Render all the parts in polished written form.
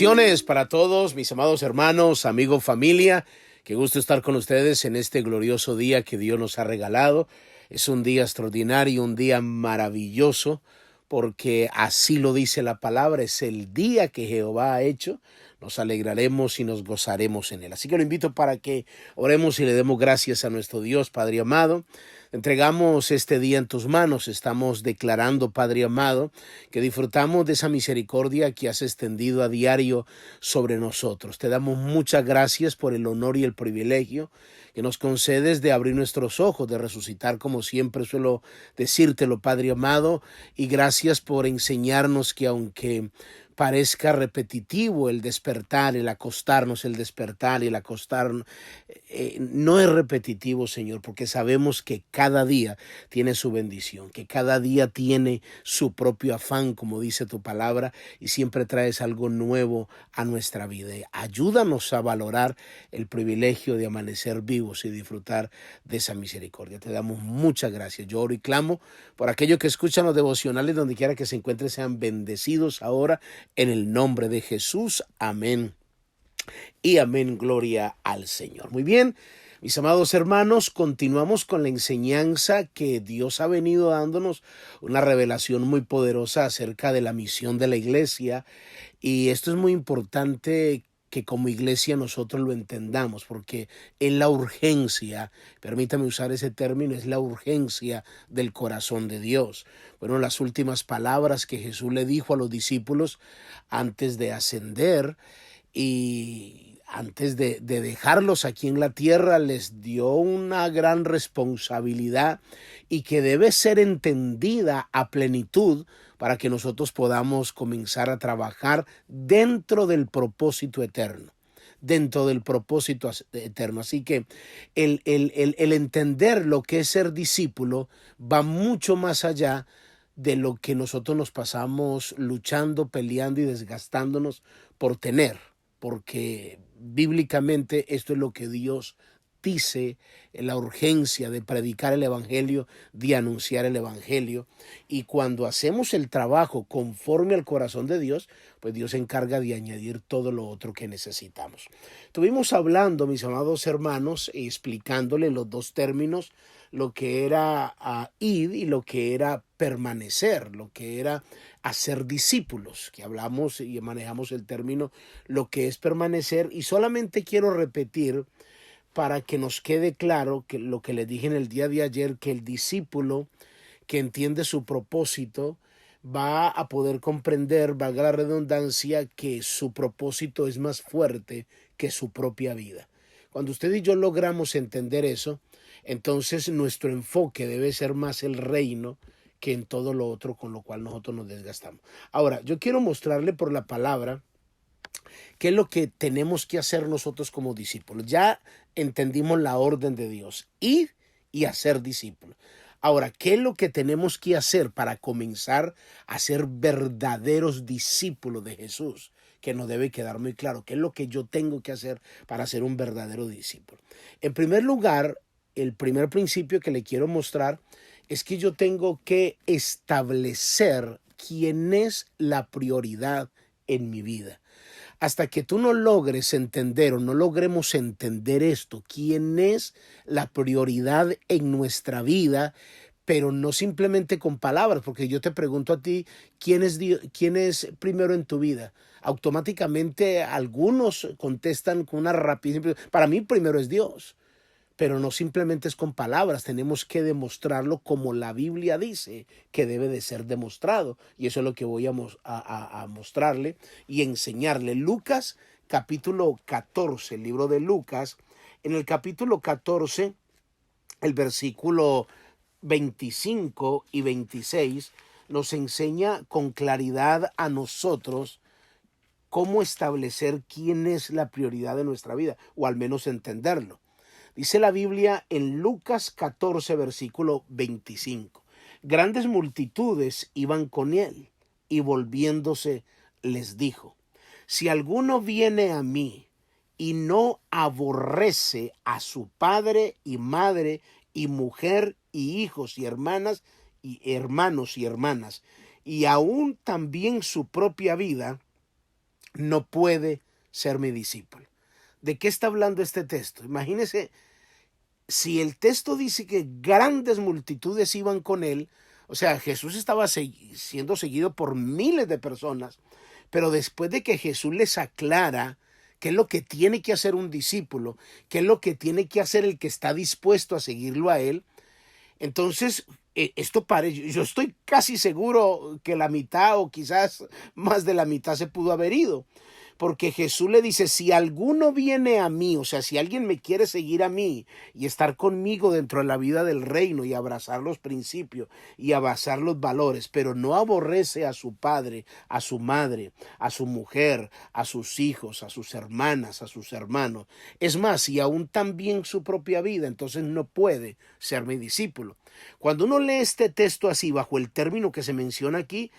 Bendiciones para todos, mis amados hermanos, amigos, familia. Qué gusto estar con ustedes en este glorioso día que Dios nos ha regalado. Es un día extraordinario, un día maravilloso, porque así lo dice la palabra. Es el día que Jehová ha hecho. Nos alegraremos y nos gozaremos en él. Así que lo invito para que oremos y le demos gracias a nuestro Dios, Padre amado. Entregamos este día en tus manos. Estamos declarando, Padre amado, que disfrutamos de esa misericordia que has extendido a diario sobre nosotros. Te damos muchas gracias por el honor y el privilegio que nos concedes de abrir nuestros ojos, de resucitar, como siempre suelo decírtelo, Padre amado, y gracias por enseñarnos que aunque parezca repetitivo el despertar, el acostarnos, el despertar y el acostarnos, no es repetitivo, Señor, porque sabemos que cada día tiene su bendición, que cada día tiene su propio afán, como dice tu palabra, y siempre traes algo nuevo a nuestra vida. Ayúdanos a valorar el privilegio de amanecer vivos y disfrutar de esa misericordia. Te damos muchas gracias. Yo oro y clamo por aquellos que escuchan los devocionales, donde quiera que se encuentren, sean bendecidos ahora en el nombre de Jesús. Amén y amén. Gloria al Señor. Muy bien, mis amados hermanos, continuamos con la enseñanza que Dios ha venido dándonos, una revelación muy poderosa acerca de la misión de la iglesia, y esto es muy importante que como iglesia nosotros lo entendamos, porque es la urgencia, permítame usar ese término, es la urgencia del corazón de Dios. Bueno, las últimas palabras que Jesús le dijo a los discípulos antes de ascender y antes de dejarlos aquí en la tierra, les dio una gran responsabilidad y que debe ser entendida a plenitud para que nosotros podamos comenzar a trabajar dentro del propósito eterno. Dentro del propósito eterno. Así que el entender lo que es ser discípulo va mucho más allá de lo que nosotros nos pasamos luchando, peleando y desgastándonos por tener, porque bíblicamente esto es lo que Dios dice, la urgencia de predicar el evangelio, de anunciar el evangelio. Y cuando hacemos el trabajo conforme al corazón de Dios, pues Dios se encarga de añadir todo lo otro que necesitamos. Estuvimos hablando, mis amados hermanos, explicándole los dos términos, lo que era ir y lo que era permanecer, lo que era hacer discípulos, que hablamos y manejamos el término lo que es permanecer. Y solamente quiero repetir para que nos quede claro que lo que les dije en el día de ayer, que el discípulo que entiende su propósito va a poder comprender, valga la redundancia, que su propósito es más fuerte que su propia vida. Cuando usted y yo logramos entender eso, entonces nuestro enfoque debe ser más el reino que en todo lo otro con lo cual nosotros nos desgastamos. Ahora, yo quiero mostrarle por la palabra qué es lo que tenemos que hacer nosotros como discípulos. Ya entendimos la orden de Dios, ir y hacer discípulos. Ahora, ¿qué es lo que tenemos que hacer para comenzar a ser verdaderos discípulos de Jesús? Que nos debe quedar muy claro. ¿Qué es lo que yo tengo que hacer para ser un verdadero discípulo? En primer lugar, el primer principio que le quiero mostrar es que yo tengo que establecer quién es la prioridad en mi vida. Hasta que tú no logres entender o no logremos entender esto, quién es la prioridad en nuestra vida, pero no simplemente con palabras, porque yo te pregunto a ti, ¿quién es primero en tu vida? Automáticamente algunos contestan con una rapidez, para mí primero es Dios. Pero no simplemente es con palabras, tenemos que demostrarlo como la Biblia dice que debe de ser demostrado. Y eso es lo que voy a mostrarle y enseñarle. Lucas capítulo 14, el libro de Lucas, en el capítulo 14, el versículo 25 y 26, nos enseña con claridad a nosotros cómo establecer quién es la prioridad de nuestra vida, o al menos entenderlo. Dice la Biblia en Lucas 14, versículo 25. Grandes multitudes iban con él, y volviéndose les dijo: si alguno viene a mí y no aborrece a su padre y madre y mujer y hijos y hermanas y hermanos y hermanas, y aún también su propia vida, no puede ser mi discípulo. ¿De qué está hablando este texto? Imagínese, si el texto dice que grandes multitudes iban con él, o sea, Jesús estaba siendo seguido por miles de personas, pero después de que Jesús les aclara qué es lo que tiene que hacer un discípulo, qué es lo que tiene que hacer el que está dispuesto a seguirlo a él, entonces esto parece, yo estoy casi seguro que la mitad o quizás más de la mitad se pudo haber ido. Porque Jesús le dice, si alguno viene a mí, o sea, si alguien me quiere seguir a mí y estar conmigo dentro de la vida del reino y abrazar los principios y abrazar los valores, pero no aborrece a su padre, a su madre, a su mujer, a sus hijos, a sus hermanas, a sus hermanos, es más, y aún también su propia vida, entonces no puede ser mi discípulo. Cuando uno lee este texto así, bajo el término que se menciona aquí,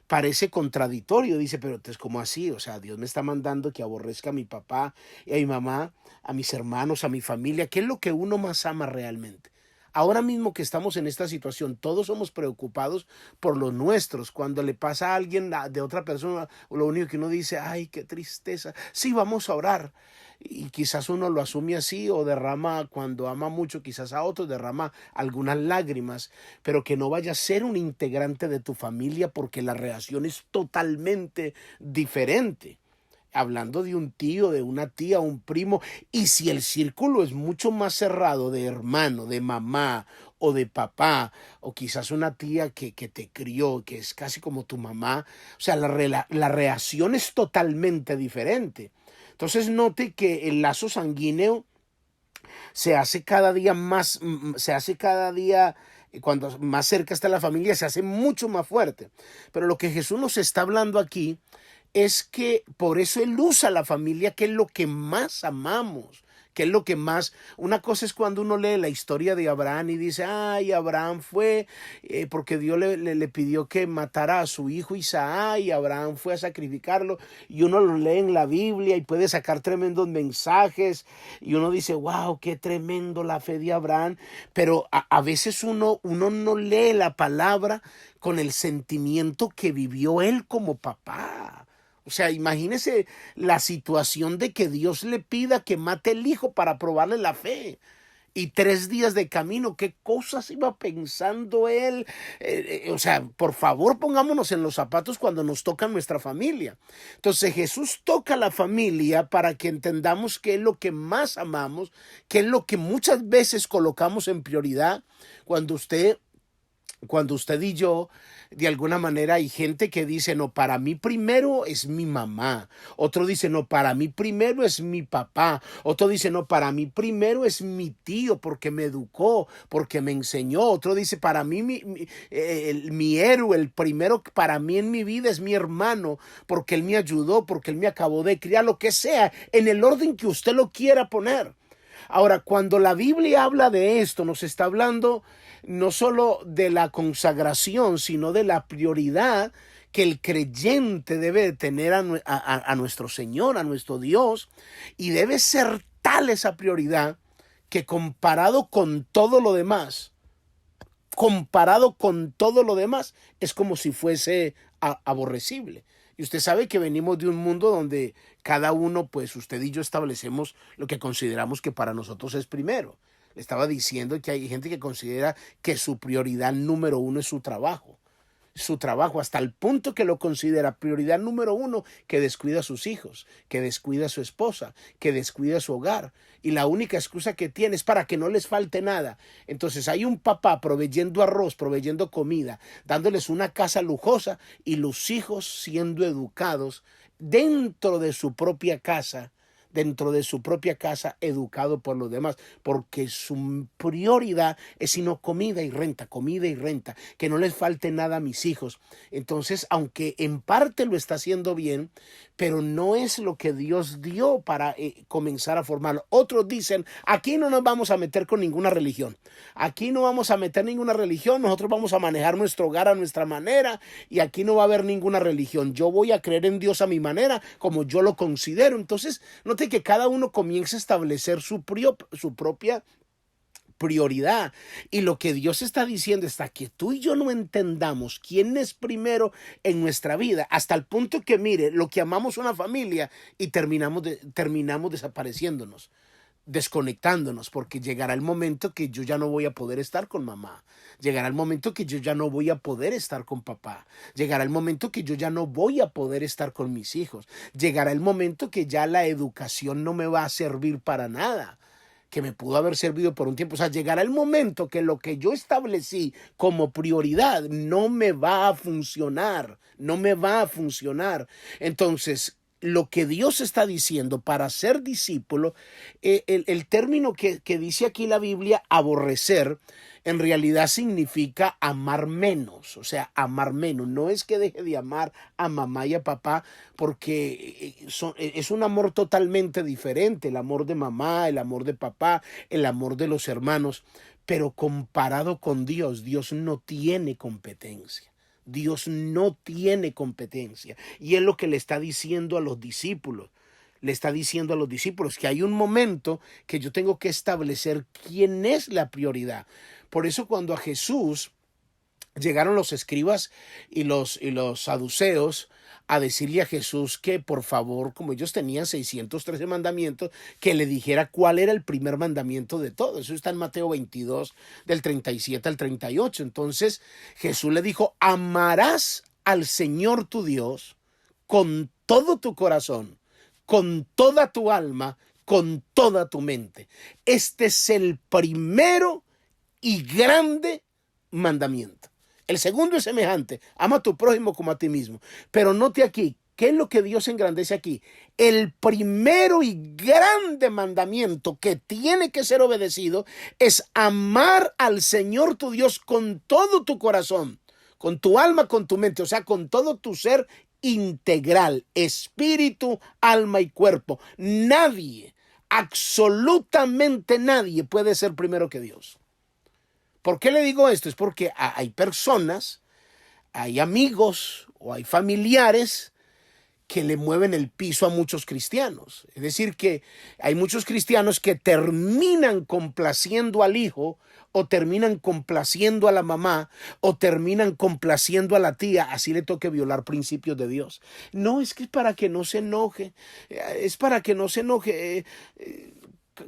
parece contradictorio, dice, pero entonces, ¿cómo así? O sea, Dios me está mandando que aborrezca a mi papá y a mi mamá, a mis hermanos, a mi familia. ¿Qué es lo que uno más ama realmente? Ahora mismo que estamos en esta situación, todos somos preocupados por los nuestros. Cuando le pasa a alguien de otra persona, lo único que uno dice, ay, qué tristeza. Sí, vamos a orar. Y quizás uno lo asume así o derrama, cuando ama mucho, quizás a otros, derrama algunas lágrimas, pero que no vaya a ser un integrante de tu familia porque la reacción es totalmente diferente. Hablando de un tío, de una tía, un primo, y si el círculo es mucho más cerrado de hermano, de mamá o de papá, o quizás una tía que te crió, que es casi como tu mamá, o sea, la reacción es totalmente diferente. Entonces note que el lazo sanguíneo se hace cada día más, se hace cada día, cuando más cerca está la familia, se hace mucho más fuerte. Pero lo que Jesús nos está hablando aquí es que por eso Él usa la familia, que es lo que más amamos, que es lo que más, una cosa es cuando uno lee la historia de Abraham y dice, ay, Abraham fue, porque Dios le pidió que matara a su hijo Isaac y Abraham fue a sacrificarlo, y uno lo lee en la Biblia y puede sacar tremendos mensajes, y uno dice, wow, qué tremendo la fe de Abraham, pero a veces uno no lee la palabra con el sentimiento que vivió él como papá. O sea, imagínese la situación de que Dios le pida que mate el hijo para probarle la fe. Y 3 días de camino, ¿qué cosas iba pensando él? O sea, por favor, pongámonos en los zapatos cuando nos toca nuestra familia. Entonces Jesús toca la familia para que entendamos qué es lo que más amamos, qué es lo que muchas veces colocamos en prioridad cuando usted y yo, de alguna manera, hay gente que dice, no, para mí primero es mi mamá. Otro dice, no, para mí primero es mi papá. Otro dice, no, para mí primero es mi tío porque me educó, porque me enseñó. Otro dice, para mí mi héroe, el primero para mí en mi vida es mi hermano, porque él me ayudó, porque él me acabó de criar, lo que sea, en el orden que usted lo quiera poner. Ahora, cuando la Biblia habla de esto, nos está hablando no solo de la consagración, sino de la prioridad que el creyente debe tener a nuestro Señor, a nuestro Dios, y debe ser tal esa prioridad que comparado con todo lo demás, es como si fuese aborrecible. Y usted sabe que venimos de un mundo donde cada uno, pues usted y yo establecemos lo que consideramos que para nosotros es primero. Le estaba diciendo que hay gente que considera que su prioridad número uno es su trabajo, hasta el punto que lo considera prioridad número uno, que descuida a sus hijos, que descuida a su esposa, que descuida a su hogar, y la única excusa que tiene es para que no les falte nada. Entonces hay un papá proveyendo arroz, proveyendo comida, dándoles una casa lujosa, y los hijos siendo educados dentro de su propia casa, educado por los demás, porque su prioridad es sino comida y renta, que no les falte nada a mis hijos. Entonces, aunque en parte lo está haciendo bien, pero no es lo que Dios dio para comenzar a formarlo. Otros dicen, aquí no nos vamos a meter con ninguna religión, nosotros vamos a manejar nuestro hogar a nuestra manera, y aquí no va a haber ninguna religión, yo voy a creer en Dios a mi manera, como yo lo considero. Entonces, note que cada uno comienza a establecer su propia prioridad. Y lo que Dios está diciendo es que tú y yo no entendamos quién es primero en nuestra vida, hasta el punto que, mire, lo que amamos una familia y terminamos desapareciéndonos, desconectándonos, porque llegará el momento que yo ya no voy a poder estar con mamá, llegará el momento que yo ya no voy a poder estar con papá, llegará el momento que yo ya no voy a poder estar con mis hijos, llegará el momento que ya la educación no me va a servir para nada, que me pudo haber servido por un tiempo. O sea, llegará el momento que lo que yo establecí como prioridad no me va a funcionar, no me va a funcionar. Entonces, lo que Dios está diciendo para ser discípulo, el término que dice aquí la Biblia, aborrecer, en realidad significa amar menos, o sea, amar menos. No es que deje de amar a mamá y a papá, porque es un amor totalmente diferente, el amor de mamá, el amor de papá, el amor de los hermanos, pero comparado con Dios, Dios no tiene competencia. Dios no tiene competencia. Y es lo que le está diciendo a los discípulos. Le está diciendo a los discípulos que hay un momento que yo tengo que establecer quién es la prioridad. Por eso cuando a Jesús llegaron los escribas y los saduceos a decirle a Jesús que por favor, como ellos tenían 613 mandamientos, que le dijera cuál era el primer mandamiento de todos. Eso está en Mateo 22, del 37 al 38. Entonces Jesús le dijo: amarás al Señor tu Dios con todo tu corazón, con toda tu alma, con toda tu mente. Este es el primero y grande mandamiento. El segundo es semejante: ama a tu prójimo como a ti mismo. Pero note aquí, ¿qué es lo que Dios engrandece aquí? El primero y grande mandamiento que tiene que ser obedecido es amar al Señor tu Dios con todo tu corazón, con tu alma, con tu mente, o sea, con todo tu ser integral, espíritu, alma y cuerpo. Nadie, absolutamente nadie puede ser primero que Dios. ¿Por qué le digo esto? Es porque hay personas, hay amigos o hay familiares que le mueven el piso a muchos cristianos. Es decir, que hay muchos cristianos que terminan complaciendo al hijo, o terminan complaciendo a la mamá, o terminan complaciendo a la tía, así le toque violar principios de Dios. No, es que es para que no se enoje, es para que no se enoje.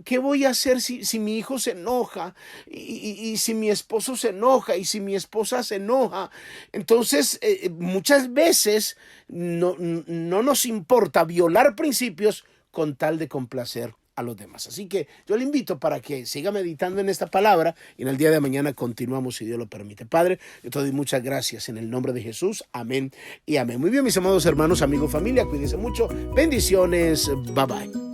¿Qué voy a hacer si mi hijo se enoja? Y si mi esposo se enoja, y si mi esposa se enoja. Entonces, muchas veces no nos importa violar principios con tal de complacer a los demás. Así que yo le invito para que siga meditando en esta palabra, y en el día de mañana continuamos, si Dios lo permite. Padre, yo te doy muchas gracias en el nombre de Jesús. Amén y amén. Muy bien, mis amados hermanos, amigos, familia, cuídense mucho. Bendiciones. Bye bye.